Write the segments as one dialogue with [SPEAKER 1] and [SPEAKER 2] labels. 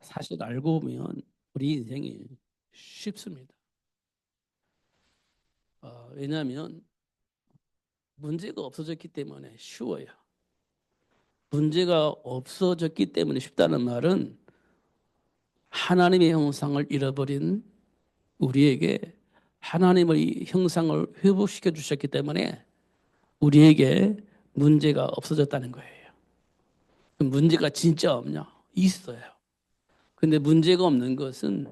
[SPEAKER 1] 사실 알고 보면 우리 인생이 쉽습니다. 왜냐하면 문제가 없어졌기 때문에 쉬워요. 문제가 없어졌기 때문에 쉽다는 말은 하나님의 형상을 잃어버린 우리에게 하나님의 형상을 회복시켜 주셨기 때문에 우리에게 문제가 없어졌다는 거예요. 문제가 진짜 없냐? 있어요. 근데 문제가 없는 것은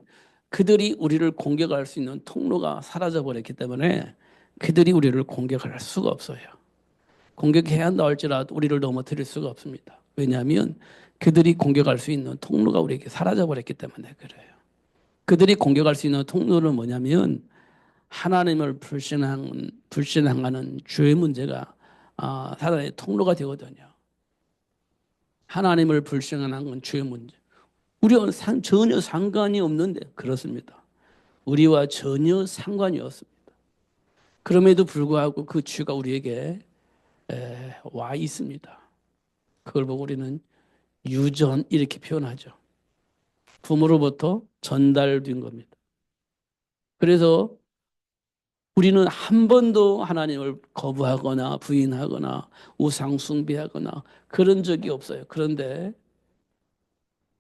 [SPEAKER 1] 그들이 우리를 공격할 수 있는 통로가 사라져 버렸기 때문에 그들이 우리를 공격할 수가 없어요. 공격해야 한다 할지라도 우리를 넘어뜨릴 수가 없습니다. 왜냐하면 그들이 공격할 수 있는 통로가 우리에게 사라져 버렸기 때문에 그래요. 그들이 공격할 수 있는 통로는 뭐냐면 하나님을 불신앙하는 죄의 문제가 사단의 통로가 되거든요. 하나님을 불신앙하는 건 죄의 문제. 우리와 전혀 상관이 없는데 그렇습니다. 우리와 전혀 상관이 없습니다. 그럼에도 불구하고 그 죄가 우리에게 와 있습니다. 그걸 보고 우리는 유전 이렇게 표현하죠. 부모로부터 전달된 겁니다. 그래서 우리는 한 번도 하나님을 거부하거나 부인하거나 우상 숭배하거나 그런 적이 없어요. 그런데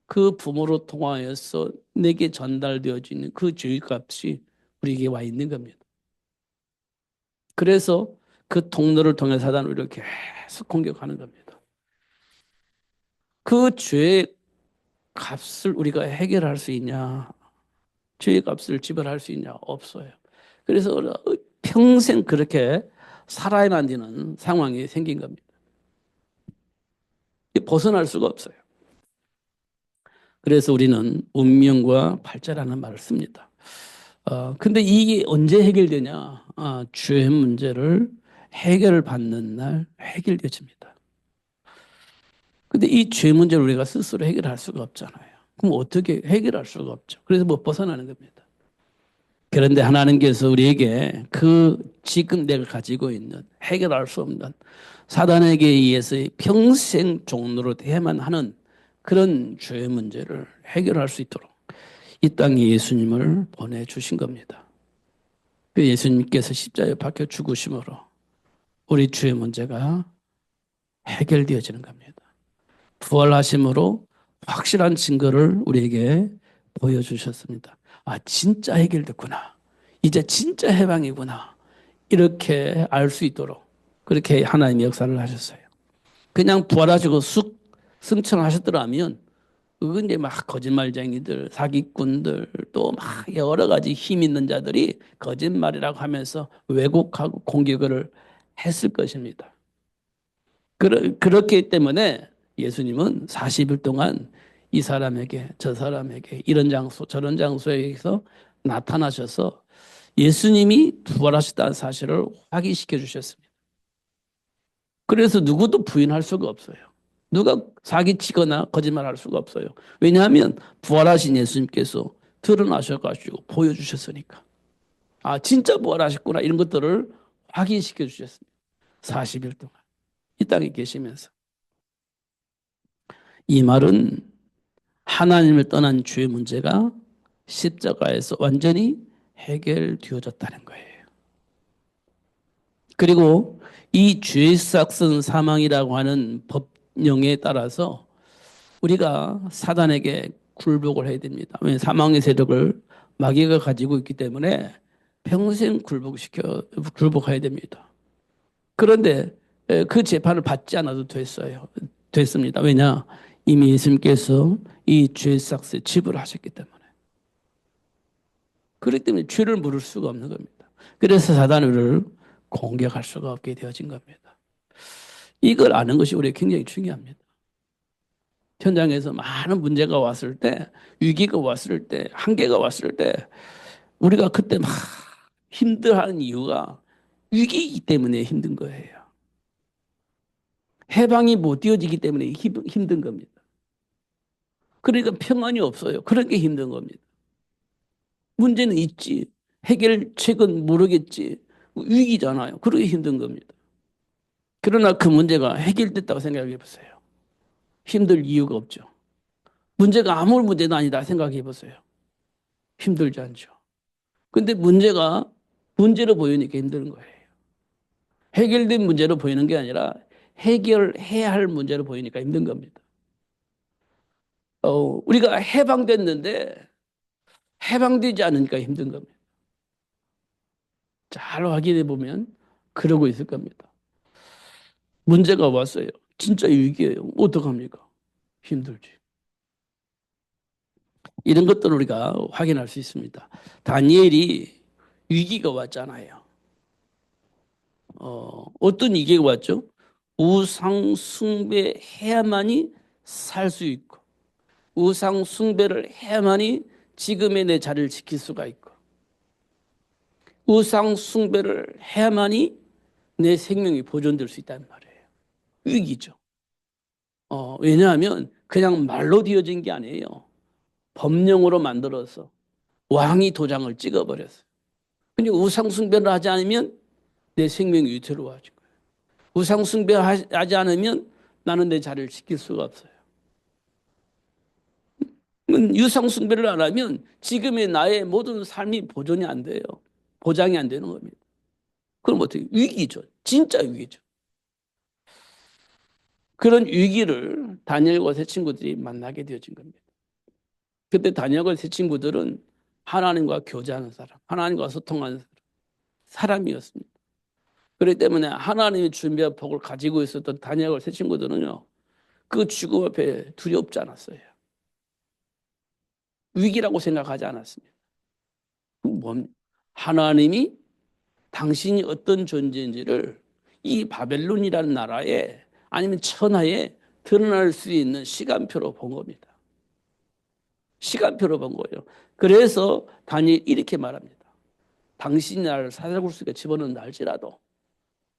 [SPEAKER 1] 그 부모로 통하여서 내게 전달되어지는 그 죄값이 우리에게 와 있는 겁니다. 그래서 그 통로를 통해 사단을 이렇게 계속 공격하는 겁니다. 그 죄의 값을 우리가 해결할 수 있냐? 죄의 값을 지불할 수 있냐? 없어요. 그래서 평생 그렇게 살아야만 되는 상황이 생긴 겁니다. 벗어날 수가 없어요. 그래서 우리는 운명과 팔자라는 말을 씁니다. 근데 이게 언제 해결되냐? 죄의 문제를 해결을 받는 날 해결되집니다. 근데 이 죄 문제를 우리가 스스로 해결할 수가 없잖아요. 그럼 어떻게 해결할 수가 없죠. 그래서 못 벗어나는 겁니다. 그런데 하나님께서 우리에게 그 지금 내가 가지고 있는 해결할 수 없는 사단에게 의해서 평생 종로로 돼야만 하는 그런 죄의 문제를 해결할 수 있도록 이 땅에 예수님을 보내주신 겁니다. 그 예수님께서 십자가에 박혀 죽으심으로 우리 죄의 문제가 해결되어지는 겁니다. 부활하심으로 확실한 증거를 우리에게 보여주셨습니다. 진짜 해결됐구나. 이제 진짜 해방이구나. 이렇게 알 수 있도록 그렇게 하나님의 역사를 하셨어요. 그냥 부활하시고 쑥 승천하셨더라면 그건 이제 막 거짓말쟁이들, 사기꾼들 또 막 여러 가지 힘 있는 자들이 거짓말이라고 하면서 왜곡하고 공격을 했을 것입니다. 그렇기 때문에 예수님은 40일 동안 이 사람에게 저 사람에게 이런 장소 저런 장소에서 나타나셔서 예수님이 부활하셨다는 사실을 확인시켜 주셨습니다. 그래서 누구도 부인할 수가 없어요. 누가 사기치거나 거짓말할 수가 없어요. 왜냐하면 부활하신 예수님께서 드러나셔가지고 보여주셨으니까. 진짜 부활하셨구나 이런 것들을 확인시켜 주셨습니다. 40일 동안 이 땅에 계시면서. 이 말은 하나님을 떠난 죄의 문제가 십자가에서 완전히 해결되어졌다는 거예요. 그리고 이 죄의 싹슨 사망이라고 하는 법령에 따라서 우리가 사단에게 굴복을 해야 됩니다. 왜냐하면 사망의 세력을 마귀가 가지고 있기 때문에 평생 굴복해야 됩니다. 그런데 그 재판을 받지 않아도 됐습니다. 왜냐? 이미 예수님께서 이 죄의 싹스 지불하셨기 때문에. 그렇기 때문에 죄를 물을 수가 없는 겁니다. 그래서 사단은 우리를 공격할 수가 없게 되어진 겁니다. 이걸 아는 것이 우리에게 굉장히 중요합니다. 현장에서 많은 문제가 왔을 때, 위기가 왔을 때, 한계가 왔을 때, 우리가 그때 막 힘들어하는 이유가 위기이기 때문에 힘든 거예요. 해방이 못 되어지기 때문에 힘든 겁니다. 그러니까 평안이 없어요. 그런 게 힘든 겁니다. 문제는 있지. 해결책은 모르겠지. 위기잖아요. 그러게 힘든 겁니다. 그러나 그 문제가 해결됐다고 생각해 보세요. 힘들 이유가 없죠. 문제가 아무 문제도 아니다 생각해 보세요. 힘들지 않죠. 근데 문제가 문제로 보이니까 힘든 거예요. 해결된 문제로 보이는 게 아니라 해결해야 할 문제로 보이니까 힘든 겁니다. 우리가 해방됐는데 해방되지 않으니까 힘든 겁니다. 잘 확인해 보면 그러고 있을 겁니다. 문제가 왔어요. 진짜 위기예요. 어떡합니까? 힘들지. 이런 것들을 우리가 확인할 수 있습니다. 다니엘이 위기가 왔잖아요. 어떤 위기가 왔죠? 우상 숭배해야만이 살 수 있고, 우상 숭배를 해야만이 지금의 내 자리를 지킬 수가 있고, 우상 숭배를 해야만이 내 생명이 보존될 수 있다는 말이에요. 위기죠. 왜냐하면 그냥 말로 되어진 게 아니에요. 법령으로 만들어서 왕이 도장을 찍어버렸어요. 근데 우상 숭배를 하지 않으면 내 생명이 위태로워질 거예요. 우상 숭배하지 않으면 나는 내 자리를 지킬 수가 없어요. 유상 숭배를 안 하면 지금의 나의 모든 삶이 보존이 안 돼요. 보장이 안 되는 겁니다. 그럼 어떻게? 위기죠. 진짜 위기죠. 그런 위기를 다니엘과 세 친구들이 만나게 되어진 겁니다. 그때 다니엘과 세 친구들은 하나님과 교제하는 사람, 하나님과 소통하는 사람이었습니다. 그렇기 때문에 하나님이 준비한 복을 가지고 있었던 다니엘과 세 친구들은요, 그 죽음 앞에 두렵지 않았어요. 위기라고 생각하지 않았습니다. 하나님이 당신이 어떤 존재인지를 이 바벨론이라는 나라에 아니면 천하에 드러날 수 있는 시간표로 본 겁니다. 시간표로 본 거예요. 그래서 다니엘이 이렇게 말합니다. 당신이 나를 사자굴 속에 집어넣은 날지라도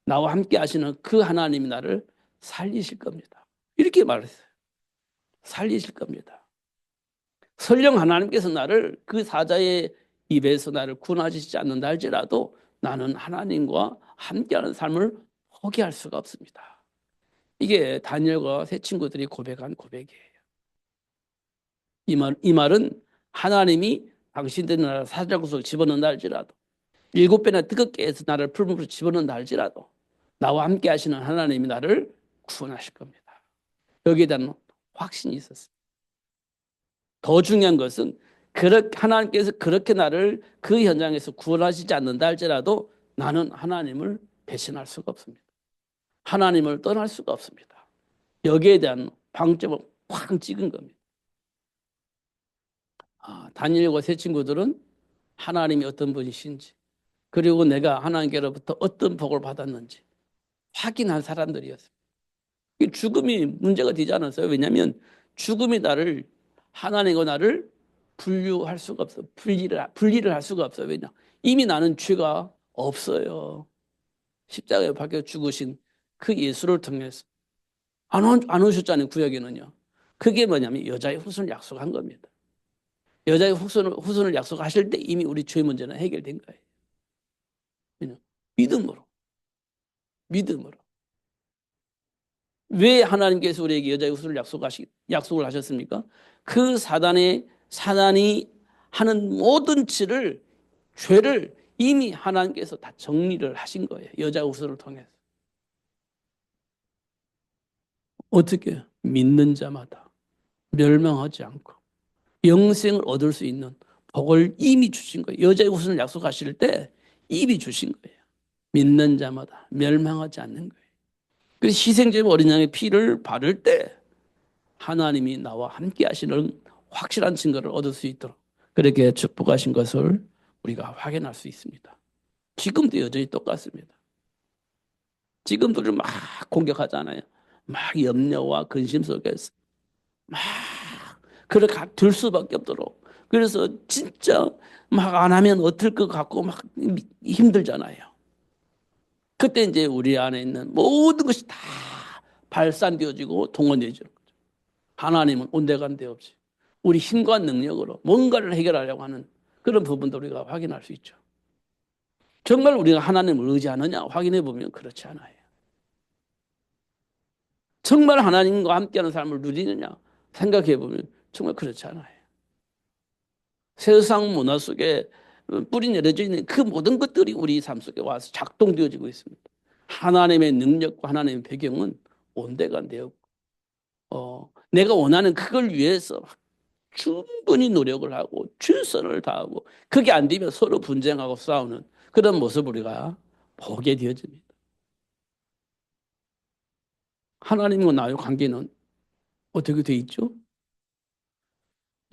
[SPEAKER 1] 나와 함께 하시는 그 하나님이 나를 살리실 겁니다. 이렇게 말했어요. 살리실 겁니다. 설령 하나님께서 나를 그 사자의 입에서 나를 구원하시지 않는다 할지라도 나는 하나님과 함께하는 삶을 포기할 수가 없습니다. 이게 다니엘과 세 친구들이 고백한 고백이에요. 이 말은 하나님이 당신들 나라를 사자굴로 집어넣는다 할지라도 7배나 뜨겁게 해서 나를 풀무로 집어넣는다 할지라도 나와 함께 하시는 하나님이 나를 구원하실 겁니다. 여기에 대한 확신이 있었습니다. 더 중요한 것은 하나님께서 그렇게 나를 그 현장에서 구원하시지 않는다 할지라도 나는 하나님을 배신할 수가 없습니다. 하나님을 떠날 수가 없습니다. 여기에 대한 방점을 확 찍은 겁니다. 다니엘과 세 친구들은 하나님이 어떤 분이신지 그리고 내가 하나님께로부터 어떤 복을 받았는지 확인한 사람들이었습니다. 죽음이 문제가 되지 않았어요. 왜냐하면 죽음이 나를 하나님과 나를 분류할 수가 없어요. 분리를 할 수가 없어요. 왜냐? 이미 나는 죄가 없어요. 십자가에 박혀 죽으신 그 예수를 통해서 안 오셨잖아요. 구약에는요. 그게 뭐냐면 여자의 후손을 약속한 겁니다. 여자의 후손을 약속하실 때 이미 우리 죄 문제는 해결된 거예요. 왜냐? 믿음으로. 믿음으로. 왜 하나님께서 우리에게 여자의 후손을 약속을 하셨습니까? 그 사단이 하는 모든 죄를 이미 하나님께서 다 정리를 하신 거예요. 여자 후손을 통해서. 어떻게? 믿는 자마다 멸망하지 않고 영생을 얻을 수 있는 복을 이미 주신 거예요. 여자의 후손을 약속하실 때 이미 주신 거예요. 믿는 자마다 멸망하지 않는 거예요. 그래서 희생제물 어린 양의 피를 바를 때 하나님이 나와 함께 하시는 확실한 증거를 얻을 수 있도록 그렇게 축복하신 것을 우리가 확인할 수 있습니다. 지금도 여전히 똑같습니다. 지금도 막 공격하잖아요. 막 염려와 근심 속에서 막 그렇게 들 수밖에 없도록. 그래서 진짜 막 안 하면 어떨 것 같고 막 힘들잖아요. 그때 이제 우리 안에 있는 모든 것이 다 발산되어지고 동원되어지는 거죠. 하나님은 온데간데 없이 우리 힘과 능력으로 뭔가를 해결하려고 하는 그런 부분도 우리가 확인할 수 있죠. 정말 우리가 하나님을 의지하느냐 확인해 보면 그렇지 않아요. 정말 하나님과 함께하는 삶을 누리느냐 생각해 보면 정말 그렇지 않아요. 세상 문화 속에 뿌리 내려져 있는 그 모든 것들이 우리 삶 속에 와서 작동되어지고 있습니다. 하나님의 능력과 하나님의 배경은 온데간데요. 내가 원하는 그걸 위해서 충분히 노력을 하고 최선을 다하고 그게 안 되면 서로 분쟁하고 싸우는 그런 모습을 우리가 보게 되어집니다. 하나님과 나의 관계는 어떻게 돼 있죠?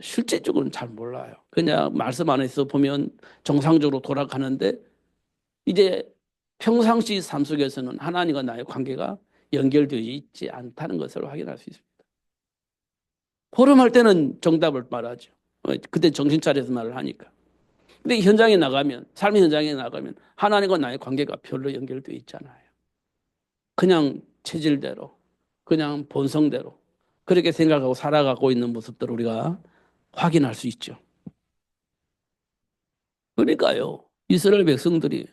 [SPEAKER 1] 실제적으로는 잘 몰라요. 그냥 말씀 안에서 보면 정상적으로 돌아가는데 이제 평상시 삶 속에서는 하나님과 나의 관계가 연결되어 있지 않다는 것을 확인할 수 있습니다. 포럼할 때는 정답을 말하죠. 그때 정신 차려서 말을 하니까. 근데 현장에 나가면, 삶의 현장에 나가면 하나님과 나의 관계가 별로 연결되어 있잖아요. 그냥 체질대로, 그냥 본성대로 그렇게 생각하고 살아가고 있는 모습들을 우리가 확인할 수 있죠. 그러니까요, 이스라엘 백성들이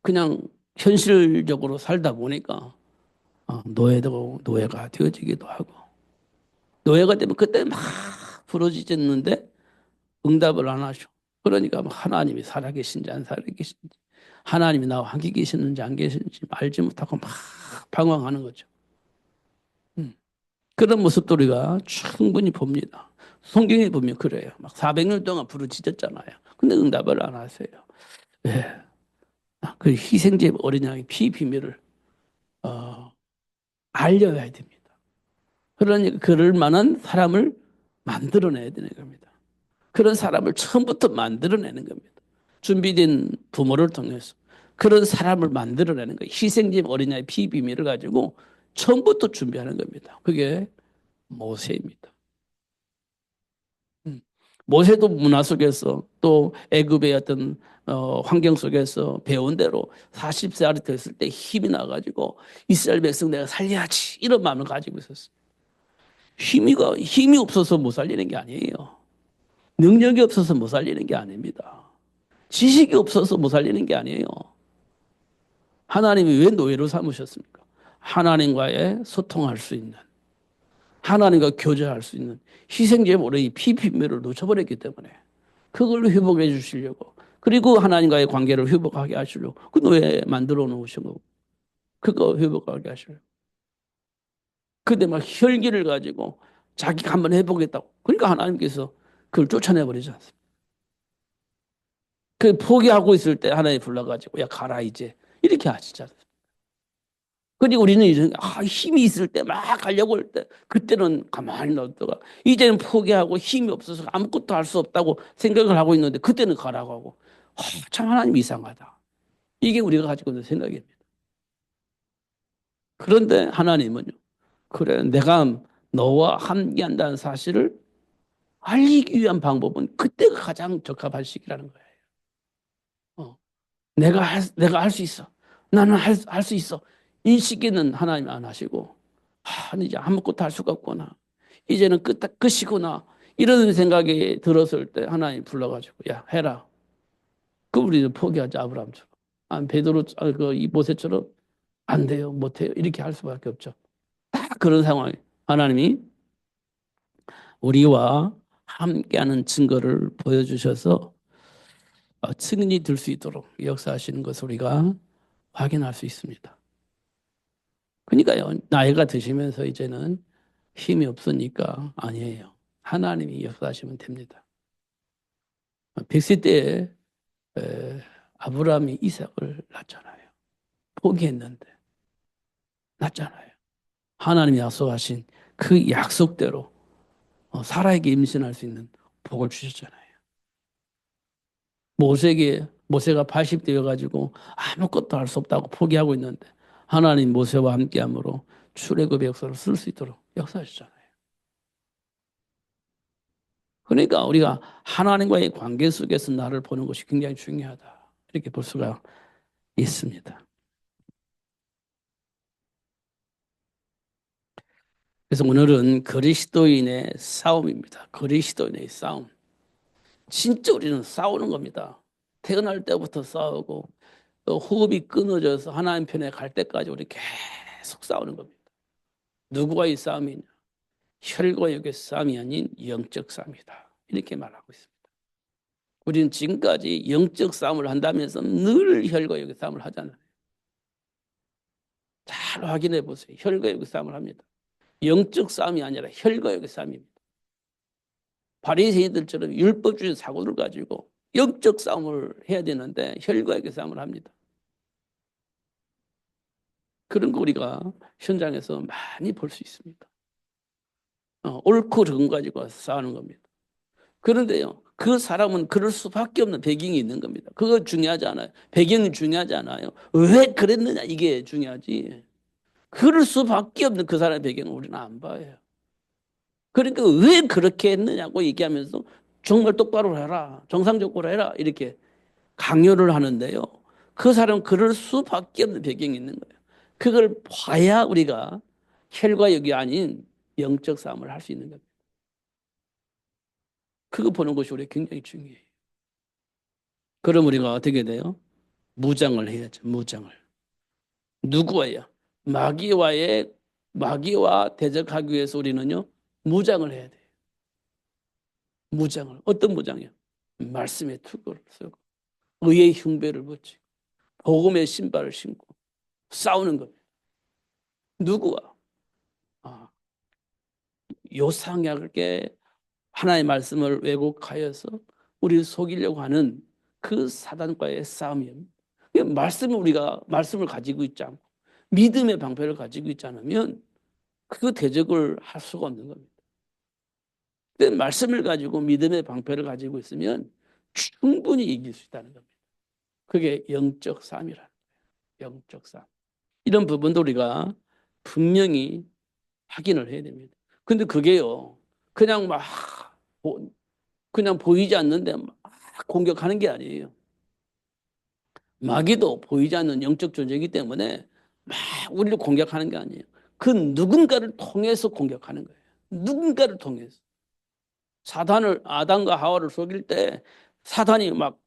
[SPEAKER 1] 그냥 현실적으로 살다 보니까 노예가 되어지기도 하고 노예가 되면 그때 막 부러지겠는데 응답을 안 하셔. 그러니까 막 하나님이 살아계신지 안 살아계신지 하나님이 나와 함께 계시는지 안 계시는지 알지 못하고 막 방황하는 거죠. 음. 그런 모습도 우리가 충분히 봅니다. 성경에 보면 그래요. 막 400년 동안 부르짖었잖아요. 근데 응답을 안 하세요. 예. 그 희생제 어린 양의 피 비밀을 어, 알려야 됩니다. 그러니까 그럴 만한 사람을 만들어내야 되는 겁니다. 그런 사람을 처음부터 만들어내는 겁니다. 준비된 부모를 통해서 그런 사람을 만들어내는 거예요. 희생제 어린아이 피 비밀을 가지고 처음부터 준비하는 겁니다. 그게 모세입니다. 음. 모세도 문화 속에서 또 애굽의 어떤 환경 속에서 배운 대로 40살이 됐을 때 힘이 나가지고 이스라엘 백성 내가 살려야지 이런 마음을 가지고 있었어요. 힘이 없어서 못 살리는 게 아니에요. 능력이 없어서 못 살리는 게 아닙니다. 지식이 없어서 못 살리는 게 아니에요. 하나님이 왜 노예로 삼으셨습니까? 하나님과의 소통할 수 있는, 하나님과 교제할 수 있는 희생제물의 피비밀을 놓쳐버렸기 때문에 그걸로 회복해 주시려고 그리고 하나님과의 관계를 회복하게 하시려고 그 노예 만들어 놓으신 거고 그거 회복하게 하시려고 근데 막 혈기를 가지고 자기가 한번 해보겠다고 그러니까 하나님께서 그걸 쫓아내버리지 않습니까? 그 포기하고 있을 때 하나님 불러가지고 야 가라 이제 이렇게 하시잖아요. 그리고 우리는 이제 힘이 있을 때 막 가려고 할 때 그때는 가만히 놔두다가 이제는 포기하고 힘이 없어서 아무것도 할 수 없다고 생각을 하고 있는데 그때는 가라고 하고 참 하나님 이상하다. 이게 우리가 가지고 있는 생각입니다. 그런데 하나님은요. 그래 내가 너와 함께한다는 사실을 알리기 위한 방법은 그때가 가장 적합한 시기라는 거예요. 어. 내가 할 수 있어. 나는 할 수 있어. 이 시기는 하나님 안 하시고, 이제 아무것도 할 수가 없구나. 이제는 끝이구나. 이런 생각이 들었을 때 하나님 불러가지고, 야, 해라. 그 우리는 포기하지, 아브라함처럼. 베드로, 이 모세처럼 안 돼요, 못 해요. 이렇게 할 수밖에 없죠. 딱 그런 상황에 하나님이 우리와 함께하는 증거를 보여주셔서 증인이 될 수 있도록 역사하시는 것을 우리가 확인할 수 있습니다. 그러니까요, 나이가 드시면서 이제는 힘이 없으니까 아니에요. 하나님이 역사하시면 됩니다. 100세 때에 아브라함이 이삭을 낳잖아요. 포기했는데 낳잖아요. 하나님이 약속하신 그 약속대로 사라에게 임신할 수 있는 복을 주셨잖아요. 모세가 80대여 가지고 아무것도 할 수 없다고 포기하고 있는데 하나님 모세와 함께함으로 출애굽의 역사를 쓸 수 있도록 역사하셨잖아요. 그러니까 우리가 하나님과의 관계 속에서 나를 보는 것이 굉장히 중요하다. 이렇게 볼 수가 있습니다. 그래서 오늘은 그리스도인의 싸움입니다. 그리스도인의 싸움. 진짜 우리는 싸우는 겁니다. 태어날 때부터 싸우고 또 호흡이 끊어져서 하나님 편에 갈 때까지 우리 계속 싸우는 겁니다. 누구와의 싸움이냐? 혈과 육의 싸움이 아닌 영적 싸움이다. 이렇게 말하고 있습니다. 우리는 지금까지 영적 싸움을 한다면서 늘 혈과 육의 싸움을 하잖아요. 잘 확인해 보세요. 혈과 육의 싸움을 합니다. 영적 싸움이 아니라 혈과 육의 싸움입니다. 바리새인들처럼 율법주의 사고를 가지고 영적 싸움을 해야 되는데 혈과 육의 싸움을 합니다. 그런 거 우리가 현장에서 많이 볼 수 있습니다. 옳고 그른 가지고 싸우는 겁니다. 그런데요, 그 사람은 그럴 수밖에 없는 배경이 있는 겁니다. 그거 중요하지 않아요. 배경이 중요하지 않아요. 왜 그랬느냐 이게 중요하지. 그럴 수밖에 없는 그 사람의 배경을 우리는 안 봐요. 그러니까 왜 그렇게 했느냐고 얘기하면서 정말 똑바로 해라. 정상적으로 해라. 이렇게 강요를 하는데요. 그 사람은 그럴 수밖에 없는 배경이 있는 거예요. 그걸 봐야 우리가 혈과 육이 아닌 영적 싸움을 할 수 있는 겁니다. 그거 보는 것이 우리 굉장히 중요해요. 그럼 우리가 어떻게 돼요? 무장을 해야죠. 무장을. 누구와요? 마귀와 대적하기 위해서 우리는요. 무장을 해야 돼요. 무장을. 어떤 무장이요? 말씀의 투구를 쓰고 의의 흉배를 붙이고 복음의 신발을 신고 싸우는 겁니다. 누구와? 아, 요상하게 하나의 말씀을 왜곡하여서 우리를 속이려고 하는 그 사단과의 싸움이에요. 우리가 말씀을 가지고 있지 않고 믿음의 방패를 가지고 있지 않으면 그 대적을 할 수가 없는 겁니다. 근데 말씀을 가지고 믿음의 방패를 가지고 있으면 충분히 이길 수 있다는 겁니다. 그게 영적 싸움이라는 거예요. 영적 싸움. 이런 부분도 우리가 분명히 확인을 해야 됩니다. 근데 그게요, 그냥 막, 그냥 보이지 않는데 막 공격하는 게 아니에요. 마귀도 보이지 않는 영적 존재이기 때문에 막 우리를 공격하는 게 아니에요. 그 누군가를 통해서 공격하는 거예요. 누군가를 통해서. 아담과 하와를 속일 때 사단이 막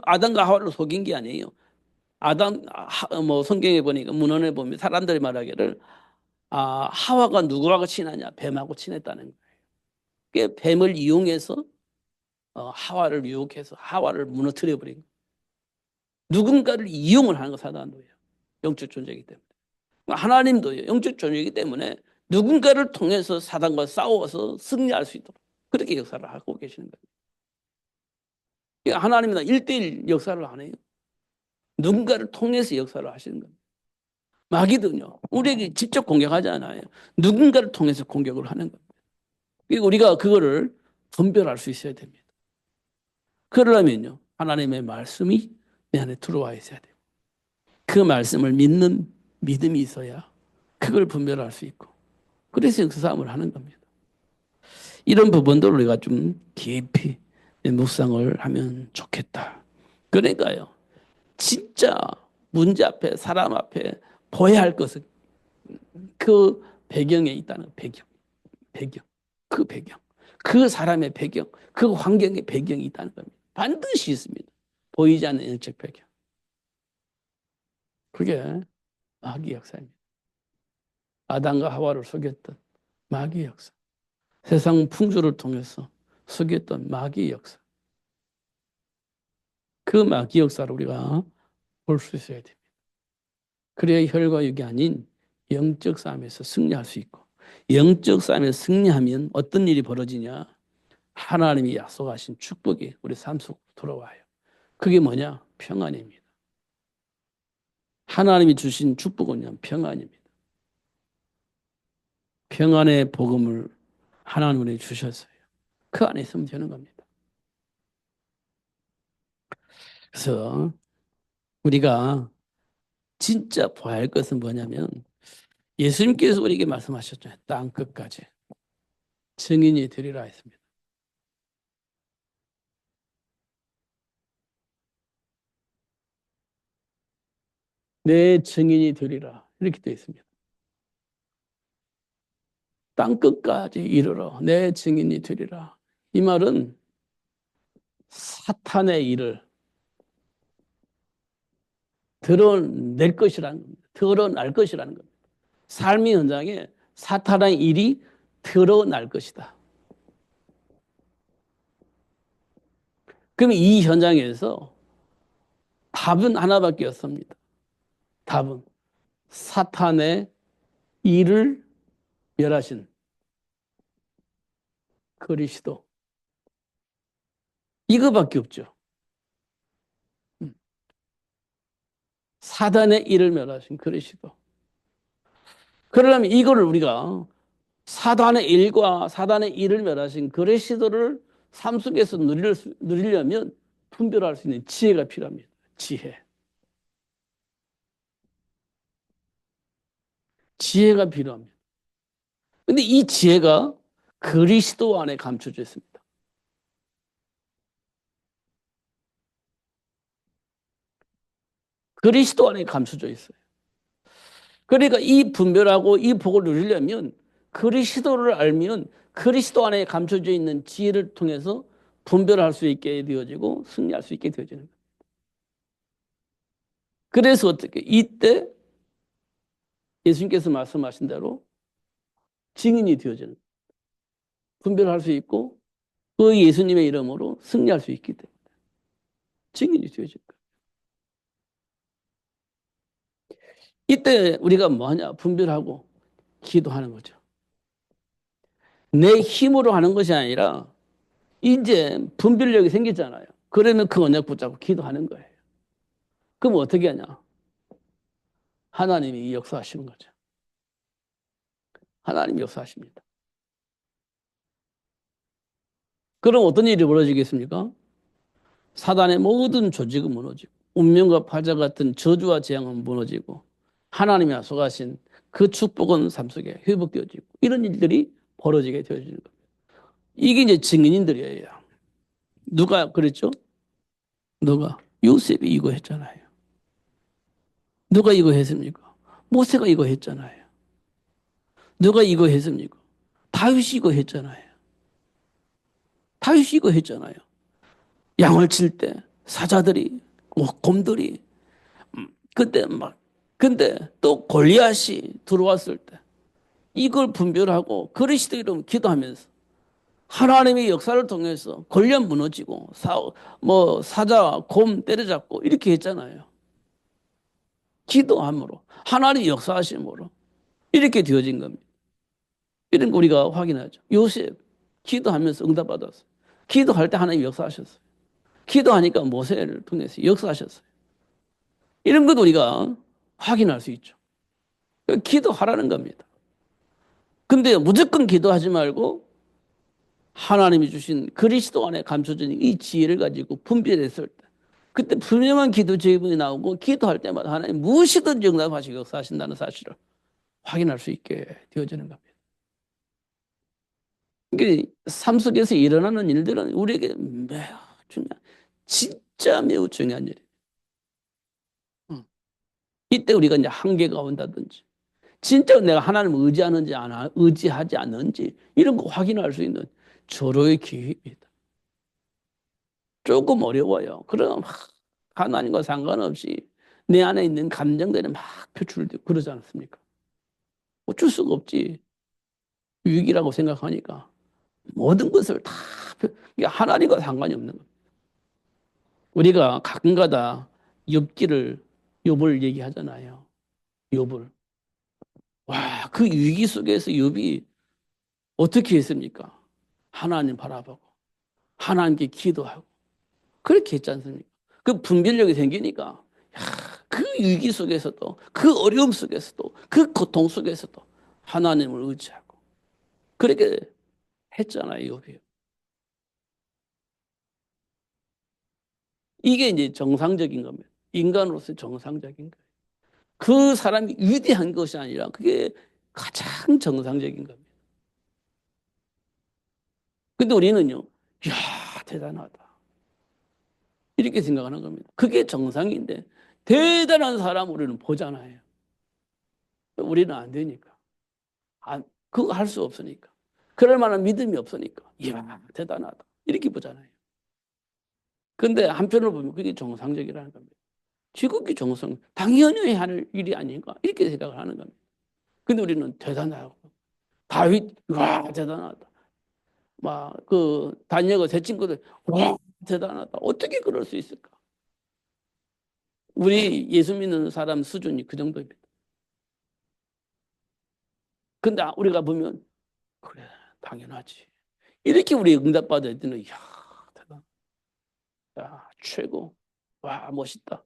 [SPEAKER 1] 아담과 하와를 속인 게 아니에요. 성경에 보니까 문헌에 보면 사람들이 말하기를 하와가 누구하고 친하냐? 뱀하고 친했다는 거예요. 그게 뱀을 이용해서 하와를 유혹해서 하와를 무너뜨려 버린 거예요. 누군가를 이용을 하는 거 사단도예요. 영적 존재이기 때문에. 하나님도요. 영적 존재이기 때문에 누군가를 통해서 사단과 싸워서 승리할 수 있도록 그렇게 역사를 하고 계시는 거예요. 하나님은 1대1 역사를 안 해요. 누군가를 통해서 역사를 하시는 겁니다. 마귀도요. 우리에게 직접 공격하지 않아요. 누군가를 통해서 공격을 하는 겁니다. 우리가 그거를 분별할 수 있어야 됩니다. 그러려면요. 하나님의 말씀이 내 안에 들어와 있어야 돼요. 그 말씀을 믿는 믿음이 있어야 그걸 분별할 수 있고 그래서 역사싸움을 하는 겁니다. 이런 부분들을 우리가 좀 깊이 묵상을 하면 좋겠다. 그러니까요. 진짜 문제 앞에 사람 앞에 보여야 할 것은 그 배경에 있다는 배경, 그 배경, 그 사람의 배경, 그 환경의 배경이 있다는 겁니다. 반드시 있습니다. 보이지 않는 영적 배경. 그게 마귀 역사입니다. 아담과 하와를 속였던 마귀 역사. 세상 풍조를 통해서 속였던 마귀 역사. 그 마귀 역사를 우리가 볼 수 있어야 됩니다. 그래야 혈과 육이 아닌 영적 싸움에서 승리할 수 있고 영적 싸움에서 승리하면 어떤 일이 벌어지냐? 하나님이 약속하신 축복이 우리 삶 속으로 돌아와요. 그게 뭐냐? 평안입니다. 하나님이 주신 축복은요, 평안입니다. 평안의 복음을 하나님이 주셨어요. 그 안에 있으면 되는 겁니다. 그래서 우리가 진짜 봐야 할 것은 뭐냐면 예수님께서 우리에게 말씀하셨잖아요. 땅 끝까지 증인이 되리라 했습니다. 내 증인이 되리라 이렇게 되어 있습니다. 땅 끝까지 이르러 내 증인이 되리라. 이 말은 사탄의 일을 드러낼 것이라는 겁니다. 드러날 것이라는 겁니다. 삶의 현장에 사탄의 일이 드러날 것이다. 그럼 이 현장에서 답은 하나밖에 없습니다. 답은 사탄의 일을 멸하신 그리스도. 이거밖에 없죠. 사단의 일을 멸하신 그리스도. 그러려면 이거를 우리가 사단의 일과 사단의 일을 멸하신 그리스도를 삶 속에서 누리려면 분별할 수 있는 지혜가 필요합니다. 지혜. 지혜가 필요합니다. 근데 이 지혜가 그리스도 안에 감춰져 있습니다. 그리스도 안에 감춰져 있어요. 그러니까 이 분별하고 이 복을 누리려면 그리스도를 알면 그리스도 안에 감춰져 있는 지혜를 통해서 분별할 수 있게 되어지고 승리할 수 있게 되어지는 거예요. 그래서 어떻게 이때 예수님께서 말씀하신 대로 증인이 되어지는 거예요. 분별할 수 있고 그 예수님의 이름으로 승리할 수 있기 때문에 증인이 되어지는 거예요. 이때 우리가 뭐하냐? 분별하고 기도하는 거죠. 내 힘으로 하는 것이 아니라 이제 분별력이 생기잖아요. 그러면 그 언약 붙잡고 기도하는 거예요. 그럼 어떻게 하냐? 하나님이 역사하시는 거죠. 하나님이 역사하십니다. 그럼 어떤 일이 벌어지겠습니까? 사단의 모든 조직은 무너지고 운명과 파자 같은 저주와 재앙은 무너지고 하나님이 약속하신 그 축복은 삶 속에 회복되어지고 이런 일들이 벌어지게 되어지는 겁니다. 이게 이제 증인인들이에요. 누가 그랬죠? 누가? 요셉이 이거 했잖아요. 누가 이거 했습니까? 모세가 이거 했잖아요. 누가 이거 했습니까? 다윗이 이거 했잖아요. 다윗이 이거 했잖아요. 양을 칠 때 사자들이 곰들이 그때 막 근데 또 골리앗이 들어왔을 때 이걸 분별하고 그리스도 이름 기도하면서 하나님의 역사를 통해서 골리앗 무너지고 사자 곰 때려잡고 이렇게 했잖아요. 기도함으로 하나님 역사하심으로 이렇게 되어진 겁니다. 이런 거 우리가 확인하죠. 요셉 기도하면서 응답받았어요. 기도할 때 하나님 역사하셨어요. 기도하니까 모세를 통해서 역사하셨어요. 이런 것도 우리가 확인할 수 있죠. 기도하라는 겁니다. 근데 무조건 기도하지 말고 하나님이 주신 그리스도 안에 감춰진 이 지혜를 가지고 분별했을 때 그때 분명한 기도 제목이 나오고 기도할 때마다 하나님 무엇이든지 응답하시고 역사하신다는 사실을 확인할 수 있게 되어지는 겁니다. 그러니까 삶 속에서 일어나는 일들은 우리에게 매우 중요한, 진짜 매우 중요한 일이에요. 이때 우리가 이제 한계가 온다든지, 진짜 내가 하나님을 의지하는지 의지하지 않는지 이런 거 확인할 수 있는 절호의 기회입니다. 조금 어려워요. 그럼 하나님과 상관없이 내 안에 있는 감정들이 막 표출되고 그러지 않습니까? 어쩔 수가 없지. 위기라고 생각하니까 모든 것을 다 하나님과 상관이 없는 겁니다. 우리가 가끔가다 욥을 얘기하잖아요. 욥을. 와, 그 위기 속에서 욥이 어떻게 했습니까? 하나님 바라보고 하나님께 기도하고 그렇게 했지 않습니까? 그 분별력이 생기니까 그 위기 속에서도 그 어려움 속에서도 그 고통 속에서도 하나님을 의지하고 그렇게 했잖아요. 욥이. 이게 이제 정상적인 겁니다. 인간으로서 정상적인 거예요. 그 사람이 위대한 것이 아니라 그게 가장 정상적인 겁니다. 근데 우리는요, 이야, 대단하다. 이렇게 생각하는 겁니다. 그게 정상인데, 대단한 사람 우리는 보잖아요. 우리는 안 되니까. 그거 할 수 없으니까. 그럴 만한 믿음이 없으니까. 이야, 대단하다. 이렇게 보잖아요. 근데 한편으로 보면 그게 정상적이라는 겁니다. 지극히 정상, 당연히 해야 할 일이 아닌가. 이렇게 생각을 하는 겁니다. 근데 우리는 대단하고, 다윗, 와, 대단하다. 막, 그, 다니엘과 세 친구들, 와, 대단하다. 어떻게 그럴 수 있을까? 우리 예수 믿는 사람 수준이 그 정도입니다. 근데 우리가 보면, 그래, 당연하지. 이렇게 우리 응답받을 때는, 이야, 대단, 야, 최고. 와, 멋있다.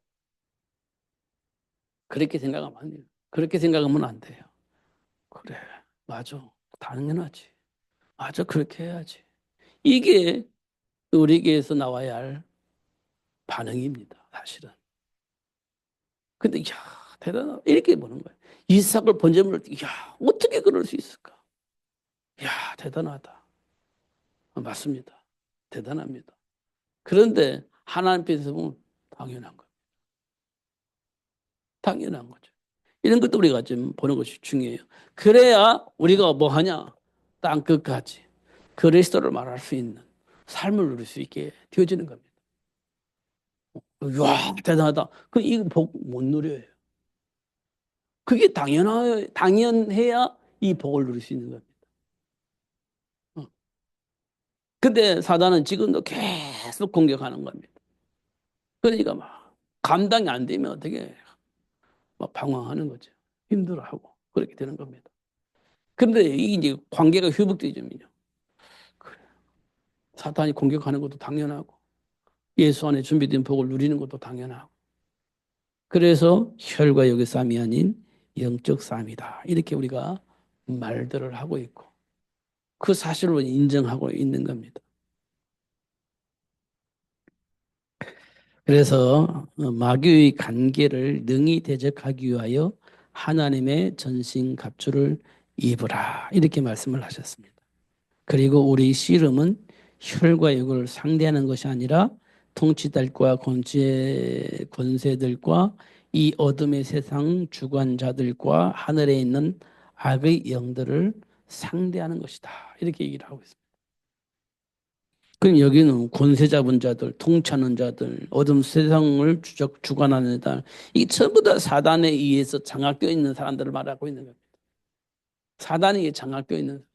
[SPEAKER 1] 그렇게 생각하면 안 돼요. 그렇게 생각하면 안 돼요. 그래, 맞아. 당연하지. 맞아, 그렇게 해야지. 이게 우리에게서 나와야 할 반응입니다, 사실은. 근데, 이야, 대단하다. 이렇게 보는 거예요. 이삭을 번제물을, 이야, 어떻게 그럴 수 있을까? 이야, 대단하다. 맞습니다. 대단합니다. 그런데 하나님께서 보면 당연한 거예요. 당연한 거죠. 이런 것도 우리가 좀 보는 것이 중요해요. 그래야 우리가 뭐 하냐? 땅 끝까지 그리스도를 말할 수 있는 삶을 누릴 수 있게 되어지는 겁니다. 와, 대단하다. 이 복 못 누려요. 그게 당연해야 이 복을 누릴 수 있는 겁니다. 어. 근데 사단은 지금도 계속 공격하는 겁니다. 그러니까 막 감당이 안 되면 어떻게 막 방황하는 거죠. 힘들어하고 그렇게 되는 겁니다. 그런데 이게 이제 관계가 회복되지면요. 그래. 사탄이 공격하는 것도 당연하고 예수 안에 준비된 복을 누리는 것도 당연하고 그래서 혈과 육의 싸움이 아닌 영적 싸움이다. 이렇게 우리가 말들을 하고 있고 그 사실을 인정하고 있는 겁니다. 그래서 마귀의 관계를 능히 대적하기 위하여 하나님의 전신갑주를 입으라. 이렇게 말씀을 하셨습니다. 그리고 우리 씨름은 혈과 육을 상대하는 것이 아니라 통치들과 권세들과 이 어둠의 세상 주관자들과 하늘에 있는 악의 영들을 상대하는 것이다. 이렇게 얘기를 하고 있습니다. 그럼 여기는 권세 잡은 자들, 통치하는 자들, 어둠 세상을 주관하는 자들, 이 전부 다 사단에 의해서 장악되어 있는 사람들을 말하고 있는 겁니다. 사단에 장악되어 있는,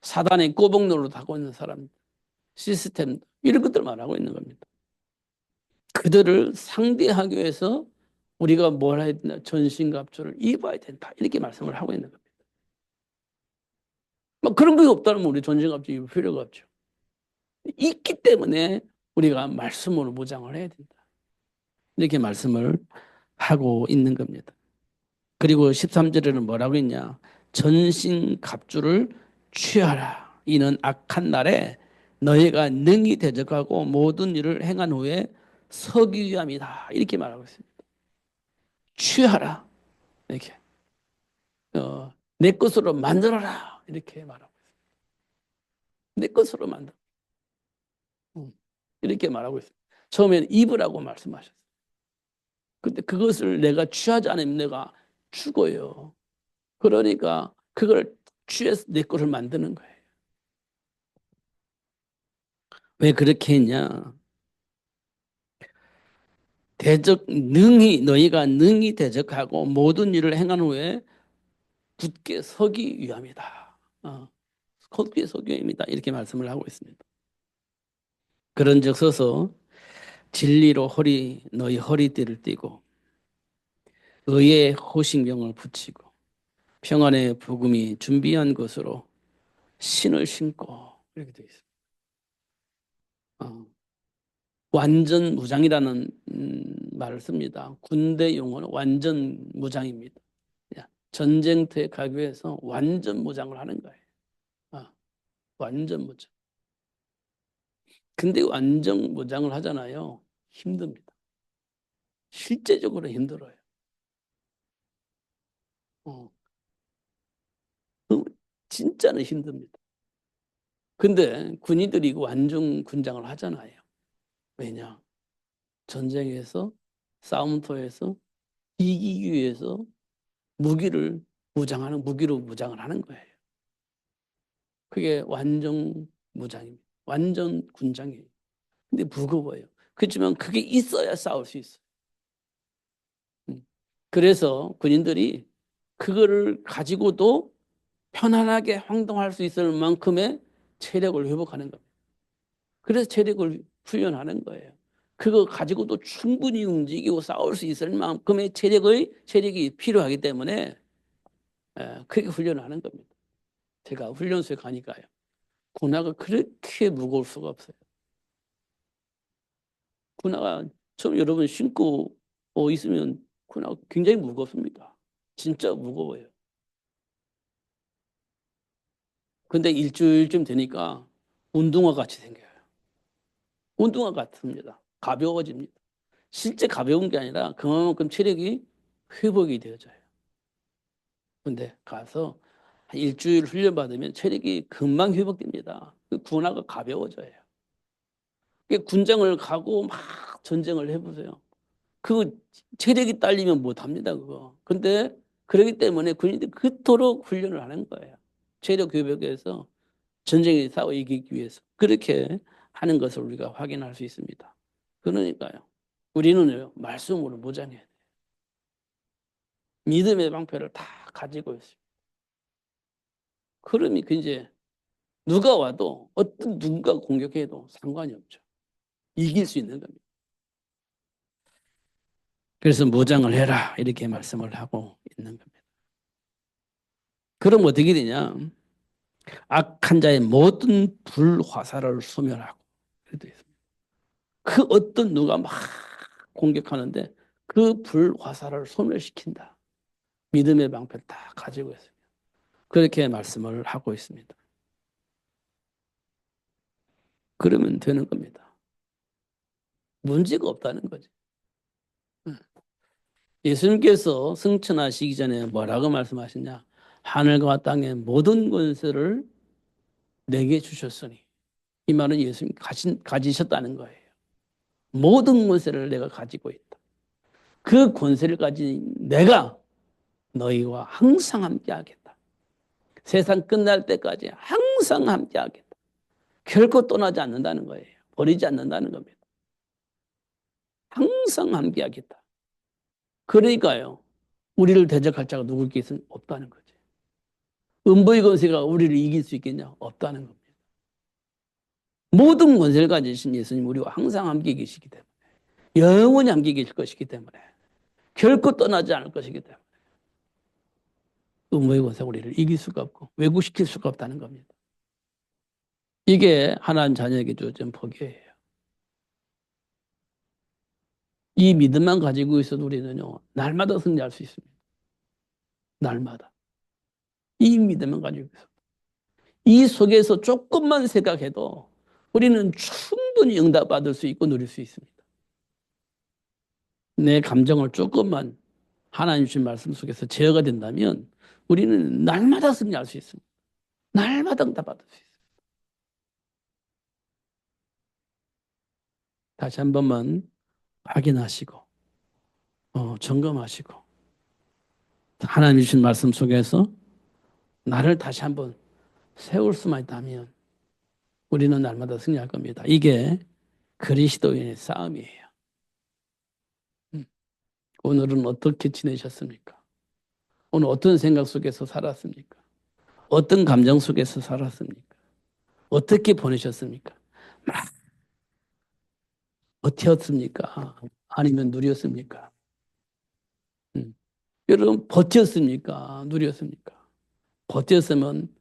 [SPEAKER 1] 사단의 꼬북노릇 하고 있는 사람, 시스템, 이런 것들 말하고 있는 겁니다. 그들을 상대하기 위해서 우리가 뭘 해야 되나, 전신갑주를 입어야 된다. 이렇게 말씀을 하고 있는 겁니다. 뭐 그런 게 없다면 우리 전신갑주 입을 필요가 없죠. 있기 때문에 우리가 말씀으로 무장을 해야 된다. 이렇게 말씀을 하고 있는 겁니다. 그리고 13절에는 뭐라고 했냐? 전신 갑주를 취하라. 이는 악한 날에 너희가 능히 대적하고 모든 일을 행한 후에 서기 위함이다. 이렇게 말하고 있습니다. 취하라. 이렇게. 내 것으로 만들어라. 이렇게 말하고 있습니다. 내 것으로 만들어. 이렇게 말하고 있습니다. 처음에는 입으라고 말씀하셨어요. 근데 그것을 내가 취하지 않으면 내가 죽어요. 그러니까 그걸 취해서 내 것을 만드는 거예요. 왜 그렇게 했냐? 너희가 능히 대적하고 모든 일을 행한 후에 굳게 서기 위함이다. 굳게 서기 위함이다. 이렇게 말씀을 하고 있습니다. 그런즉 서서 진리로 너희 허리띠를 띠고 의의 호심경을 붙이고 평안의 복음이 준비한 것으로 신을 신고 이렇게 되어 있습니다. 어, 완전 무장이라는 말을 씁니다. 군대 용어는 완전 무장입니다. 전쟁터에 가기 위해서 완전 무장을 하는 거예요. 아, 완전 무장. 근데 완전 무장을 하잖아요. 힘듭니다. 실제적으로 힘들어요. 어, 진짜는 힘듭니다. 근데 군인들이 완전 군장을 하잖아요. 왜냐? 전쟁에서 싸움터에서 이기기 위해서 무기로 무장을 하는 거예요. 그게 완전 무장입니다. 완전 군장이에요. 근데 무거워요. 그렇지만 그게 있어야 싸울 수 있어요. 그래서 군인들이 그거를 가지고도 편안하게 활동할 수 있을 만큼의 체력을 회복하는 겁니다. 그래서 체력을 훈련하는 거예요. 그거 가지고도 충분히 움직이고 싸울 수 있을 만큼의 체력이 필요하기 때문에 그렇게 훈련을 하는 겁니다. 제가 훈련소에 가니까요. 군화가 그렇게 무거울 수가 없어요. 군화가 처음 여러분 신고 있으면 군화가 굉장히 무겁습니다. 진짜 무거워요. 근데 일주일쯤 되니까 운동화 같이 생겨요. 운동화 같습니다. 가벼워집니다. 실제 가벼운 게 아니라 그만큼 체력이 회복이 되어져요. 근데 가서 한 일주일 훈련받으면 체력이 금방 회복됩니다. 그 군화가 가벼워져요. 군장을 가고 막 전쟁을 해보세요. 그 체력이 딸리면 못합니다, 그거. 근데 그렇기 때문에 군인들이 그토록 훈련을 하는 거예요. 체력 회복에서 전쟁에 싸워 이기기 위해서. 그렇게 하는 것을 우리가 확인할 수 있습니다. 그러니까요. 우리는요, 말씀으로 무장해야 돼요. 믿음의 방패를 다 가지고 있어요. 그러면 그 이제 누가 와도 어떤 누군가 공격해도 상관이 없죠. 이길 수 있는 겁니다. 그래서 무장을 해라 이렇게 말씀을 하고 있는 겁니다. 그럼 어떻게 되냐? 악한 자의 모든 불화살을 소멸하고 그래도 있습니다. 그 어떤 누가 막 공격하는데 그 불화살을 소멸시킨다. 믿음의 방패를 다 가지고 있습니다. 그렇게 말씀을 하고 있습니다. 그러면 되는 겁니다. 문제가 없다는 거죠. 예수님께서 승천하시기 전에 뭐라고 말씀하셨냐? 하늘과 땅의 모든 권세를 내게 주셨으니. 이 말은 예수님이 가지셨다는 거예요. 모든 권세를 내가 가지고 있다. 그 권세를 가진 내가 너희와 항상 함께 하겠다. 세상 끝날 때까지 항상 함께 하겠다. 결코 떠나지 않는다는 거예요. 버리지 않는다는 겁니다. 항상 함께 하겠다. 그러니까요. 우리를 대적할 자가 누굴 게 없다는 거죠. 음부의 권세가 우리를 이길 수 있겠냐? 없다는 겁니다. 모든 권세를 가지신 예수님 우리와 항상 함께 계시기 때문에 영원히 함께 계실 것이기 때문에 결코 떠나지 않을 것이기 때문에 음부의 권세가 우리를 이길 수가 없고 왜곡시킬 수가 없다는 겁니다. 이게 하나님 자녀에게 주어진 복이에요. 이 믿음만 가지고 있어도 우리는요 날마다 승리할 수 있습니다. 날마다 이 믿음만 가지고 있어. 이 속에서 조금만 생각해도 우리는 충분히 응답받을 수 있고 누릴 수 있습니다. 내 감정을 조금만 하나님 주신 말씀 속에서 제어가 된다면 우리는 날마다 승리할 수 있습니다. 날마다 응답받을 수 있습니다. 다시 한 번만 확인하시고 점검하시고 하나님 주신 말씀 속에서 나를 다시 한번 세울 수만 있다면 우리는 날마다 승리할 겁니다. 이게 그리스도인의 싸움이에요. 오늘은 어떻게 지내셨습니까? 오늘 어떤 생각 속에서 살았습니까? 어떤 감정 속에서 살았습니까? 어떻게 보내셨습니까? 막 버텼습니까? 아니면 누렸습니까? 음. 여러분 버텼습니까? 누렸습니까? 버텼으면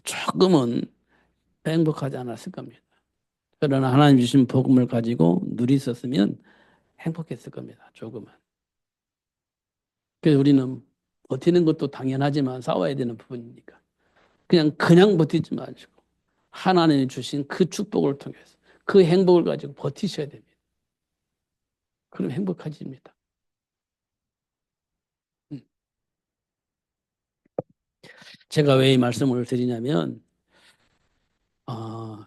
[SPEAKER 1] 조금은 행복하지 않았을 겁니다. 그러나 하나님 주신 복음을 가지고 누리셨으면 행복했을 겁니다. 조금은. 그래서 우리는 버티는 것도 당연하지만 싸워야 되는 부분이니까 그냥 버티지 마시고 하나님이 주신 그 축복을 통해서 그 행복을 가지고 버티셔야 됩니다. 그럼 행복해집니다. 음. 제가 왜 이 말씀을 드리냐면 어,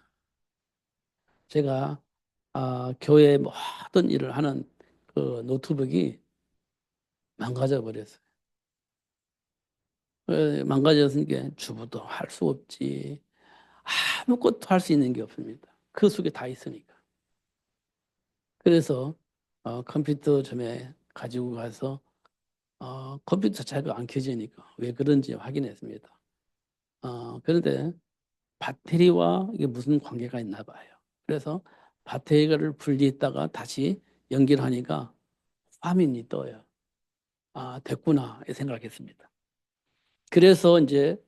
[SPEAKER 1] 제가 교회 모든 일을 하는 그 노트북이 망가져 버렸어요. 망가졌으니까 주부도 할 수 없지. 아무것도 할 수 있는 게 없습니다. 그 속에 다 있으니까. 그래서 컴퓨터점에 가지고 가서 컴퓨터 자체가 안 켜지니까 왜 그런지 확인했습니다. 그런데 배터리와 이게 무슨 관계가 있나 봐요. 그래서 배터리를 분리했다가 다시 연결하니까 화면이 떠요. 아, 됐구나, 이 생각했습니다. 그래서 이제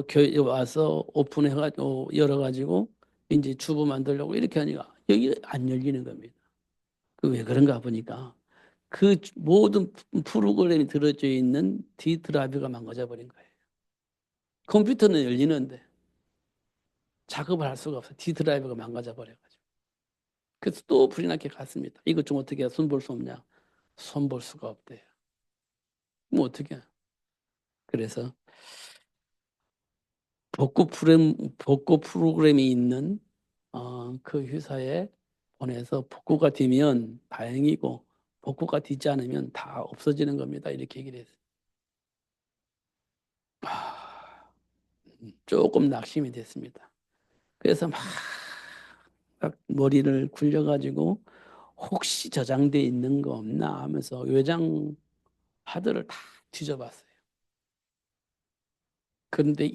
[SPEAKER 1] 교회 와서 오픈해가지고 열어가지고 이제 주부 만들려고 이렇게 하니까 여기 안 열리는 겁니다. 그 왜 그런가 보니까 그 모든 프로그램이 들어져 있는 D 드라이브가 망가져 버린 거예요. 컴퓨터는 열리는데 작업을 할 수가 없어요. D 드라이브가 망가져 버려가지고. 그래서 또 불이 나게 갔습니다. 이것 좀 어떻게 손 볼 수 없냐? 손 볼 수가 없대요. 뭐 어떻게? 그래서 복구 프로그램이 있는 그 회사에 보내서 복구가 되면 다행이고 복구가 되지 않으면 다 없어지는 겁니다. 이렇게 얘기를 했어요. 조금 낙심이 됐습니다. 그래서 막 머리를 굴려가지고 혹시 저장돼 있는 거 없나 하면서 외장 하드를 다 뒤져봤어요. 그런데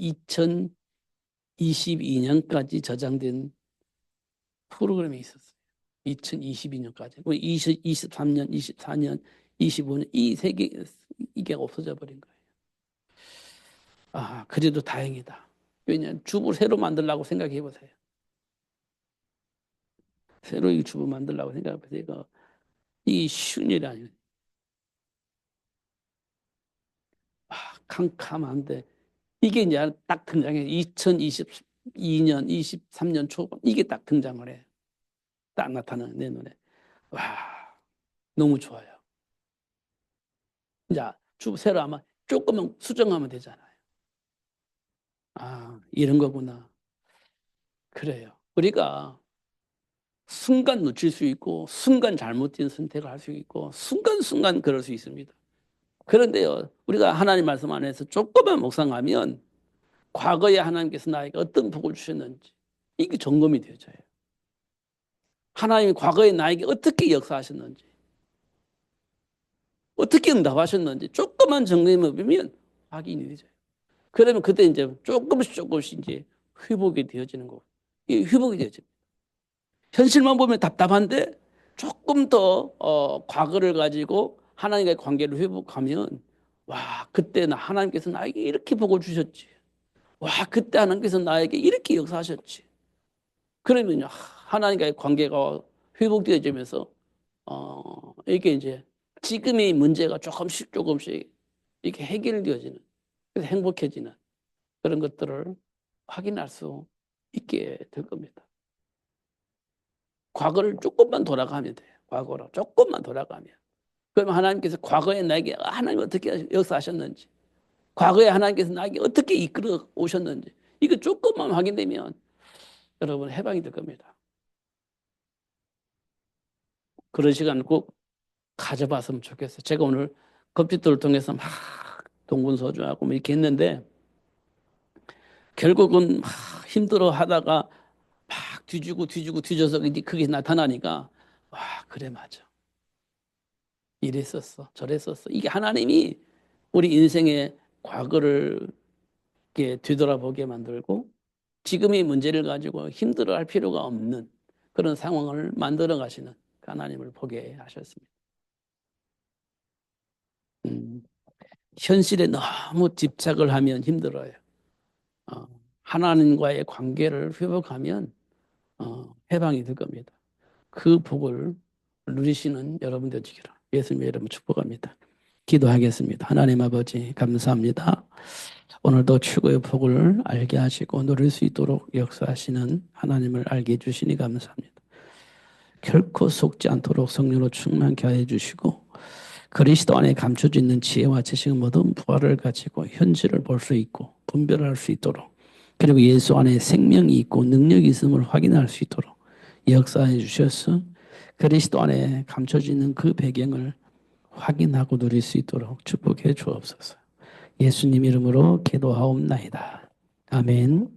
[SPEAKER 1] 2022년까지 저장된 프로그램이 있었어요. 2022년까지. 23년, 24년, 25년 이 세 개 이게 없어져 버린 거예요. 아, 그래도 다행이다. 왜냐하면 주부 새로 만들려고 생각해 보세요. 새로 이 주부 만들려고 생각해 보세요. 이 쉬운 일이 아니에요. 아, 캄캄한데 이게 이제 딱 등장해. 2022년, 23년 초반 이게 딱 등장을 해. 딱 나타나는 내 눈에. 와, 너무 좋아요. 이제 주부 새로 아마 조금만 수정하면 되잖아요. 아, 이런 거구나. 그래요. 우리가 순간 놓칠 수 있고, 순간 잘못된 선택을 할 수 있고, 순간순간 그럴 수 있습니다. 그런데요, 우리가 하나님 말씀 안에서 조금만 묵상하면, 과거에 하나님께서 나에게 어떤 복을 주셨는지, 이게 점검이 되어져요. 하나님이 과거에 나에게 어떻게 역사하셨는지, 어떻게 응답하셨는지, 조금만 점검해 보면 확인이 되죠. 그러면 그때 이제 조금씩 이제 회복이 되어지는 거고, 이 회복이 되어집니다. 현실만 보면 답답한데 조금 더 과거를 가지고 하나님과의 관계를 회복하면 와, 그때 하나님께서 나에게 이렇게 복을 주셨지. 와, 그때 하나님께서 나에게 이렇게 역사하셨지. 그러면요, 하나님과의 관계가 회복되어지면서 이게 이제 지금의 문제가 조금씩 이렇게 해결되어지는, 그래서 행복해지는 그런 것들을 확인할 수 있게 될 겁니다. 과거를 조금만 돌아가면 돼요. 과거로 조금만 돌아가면. 그러면 하나님께서 과거에 나에게 하나님 어떻게 역사하셨는지, 과거에 하나님께서 나에게 어떻게 이끌어 오셨는지, 이거 조금만 확인되면 여러분 해방이 될 겁니다. 그런 시간 꼭 가져봤으면 좋겠어요. 제가 오늘 컴퓨터를 통해서 막 동분서주하고 뭐 이렇게 했는데 결국은 막 힘들어 하다가 막 뒤져서 이제 그게 나타나니까 와, 그래, 맞아. 이랬었어. 저랬었어. 이게 하나님이 우리 인생의 과거를 이렇게 뒤돌아보게 만들고 지금의 문제를 가지고 힘들어할 필요가 없는 그런 상황을 만들어 가시는 하나님을 보게 하셨습니다. 음, 현실에 너무 집착을 하면 힘들어요. 어, 하나님과의 관계를 회복하면 해방이 될 겁니다. 그 복을 누리시는 여러분 되시기를 예수님의 이름으로 축복합니다. 기도하겠습니다. 하나님 아버지 감사합니다. 오늘도 최고의 복을 알게 하시고 누릴 수 있도록 역사하시는 하나님을 알게 해주시니 감사합니다. 결코 속지 않도록 성령으로 충만케 하여 주시고 그리스도 안에 감춰져 있는 지혜와 지식은 모든 부활을 가지고 현실을 볼 수 있고 분별할 수 있도록 그리고 예수 안에 생명이 있고 능력이 있음을 확인할 수 있도록 역사해 주셔서 그리스도 안에 감춰져 있는 그 배경을 확인하고 누릴 수 있도록 축복해 주옵소서. 예수님 이름으로 기도하옵나이다. 아멘.